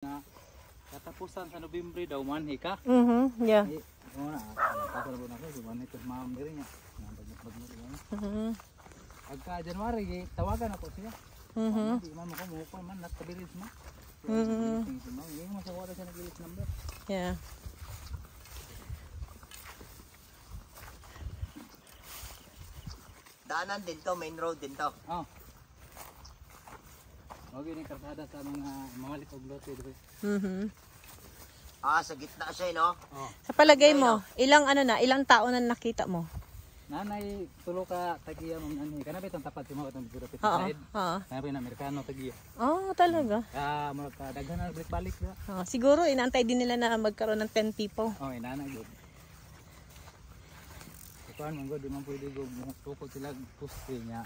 Na katapusan sa Nobyembre daw manhi ka. Yeah. Oo na, pasal na ko manhi to ma'am diri nya. Nambag-bag. Pagka January tawagan ako siya. Di man ko mo pa man natabilis mo. Yung masawala siya nagilis number. Yeah. Daanan din to, main road din to. Oh. Okay ni karsada sa mga mamalit og lote dito. Ah, sa gitna siya, no? Oh. Sa palagay mo, ilang tao na nakita mo? Nanay tulo ka tagiya mong anhi. Kana bitong tapat si mo katong gurapit Oo. side. Oo. Nabi na Amerikano tagiya. Oh, talaga. Murag ka daghan na balik da. Oh, siguro inaantay din nila na magkaroon ng 10 people. Oh, inana gud. Kuan man gud di man pwede go tukod sila puste nya.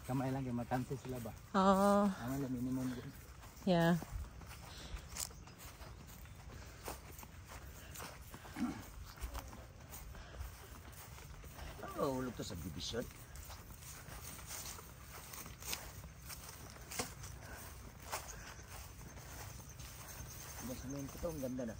Kamay lang kay matansi sila ba. Oo. Ano lang minimum gud. Yeah. Oh, ulog to sa division. Basement ko to, ang ganda na.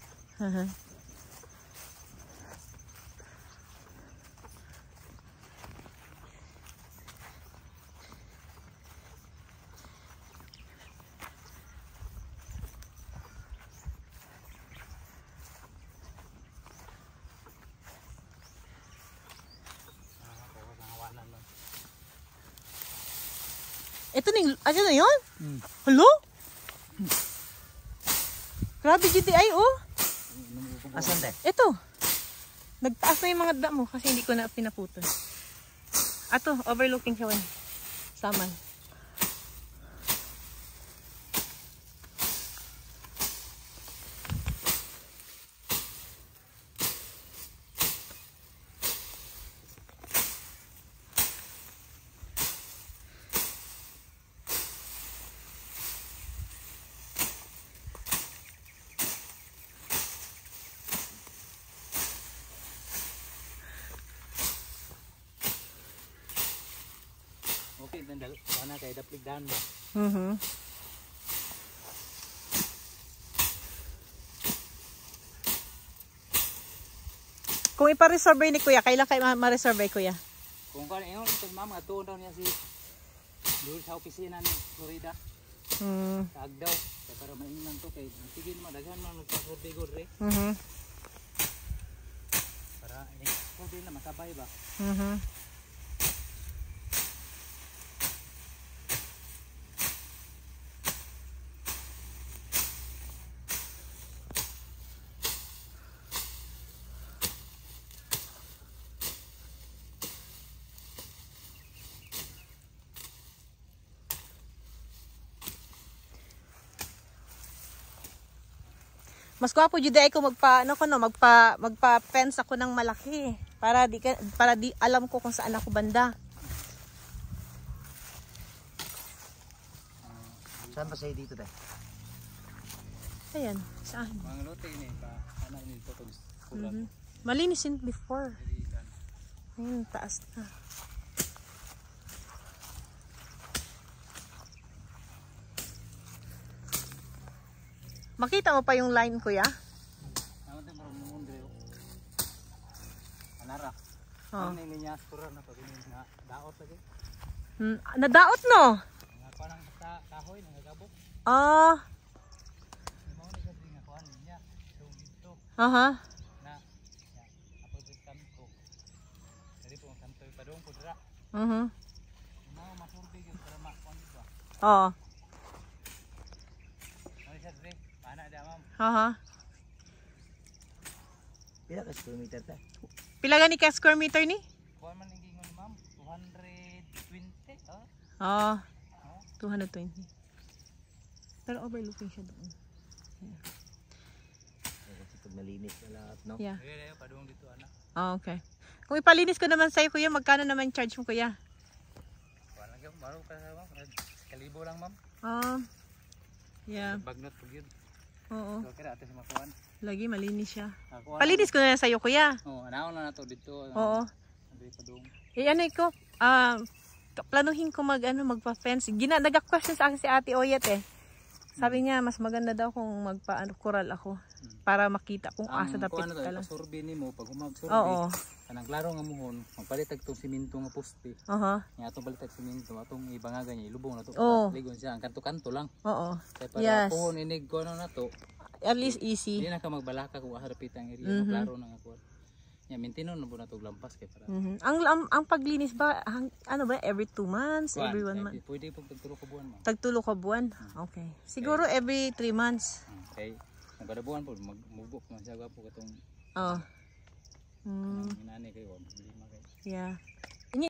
Ito na yun? Hello? Grabe GTI oh. Asan de? Ito. Nagtaas na yung mga damo kasi hindi ko na pinaputol. Ato, overlooking siya. Saman. Okay, then sana kay daplig dan mo. Kung ipa-reserve ni Kuya, kailan kayo ma-reserve Kuya? Kung kan ingon ito ma'am nga tuon daw niya si doon sa opisina ni Florida. Taag daw kay para maingan to kay sige naman daghan man nagpa-survey gud re. Para ini survey na masabay ba. Mas gwapo jud ay ko magpa-fence ako ng malaki para di alam ko kung saan ako banda. Saan ba sa'yo dito tayo? Ayan, saan? Mga lote ini pa ana ini to kulang. Malinis yun before. Ayun, taas na. Makita mo pa yung line, Kuya? Naman din marong mundre. Anara. Oh. Ang niya skura na pag na daot lagi. Nadaot no? Nga parang sa kahoy nagagabok. Ah. Mo ni kasi nga kuan niya. So dito Aha. na ya apod kanto. Diri po kanto padung pudra. Mo masurvey gyud para makuan ba. Oo. Ano siya dre? Ana da ma'am. Aha. Pila ka kilometer tayo? Pila gani ka square meter ni? Kuan man ning gingon ma'am 220 Ah. 220. Pero overlooking siya doon. Kasi pag nalinis na lahat, no? Yeah. Dere padung dito ana. Oh, okay. Kung ipalinis ko naman sa'yo, Kuya, magkano naman charge mo, Kuya? Kuan lang gyud maro ka ma'am. Kalibo lang ma'am. Yeah. Bagnot pug yun. Oo. So kira ato si makuan. Lagi malinis siya. Ako Palinis ko na sa'yo, Kuya. oh, anaon na nato dito. Oo. Diri padung. Ano ko, planuhin ko magpa-fence. Nag-question sa akin si Ate Oyet eh. Sabi niya, mas maganda daw kung magpa-coral ako. Para makita kung asa Ang dapit kuan na ka lang. pasurbi nimo pag humagsurbi. Oo. Kanang klaro nga muhon, magpalitag tong simento nga poste. Aha. Nya atong balitag simento, atong ibangagan niya ilubong na to. Oo. Ligon siya ang kanto-kanto lang. Oo. Kaya para Yes. puhon inig ko na to. At least easy. Hindi na ka magbalaka kung asa dapit ang area, maklaro na nga kuan. Nya maintenance na po na to lampas kay para. Ang paglinis ba, ano ba, every 2 months, Kuan, every 1 month? pwede po pagturo ko buwan mo. Tagtulo ka buwan? Okay. Siguro every 3 months. Okay. Kung kada buwan po magmubok man siya po katong Oh. inani kay wa problema kay. Yeah.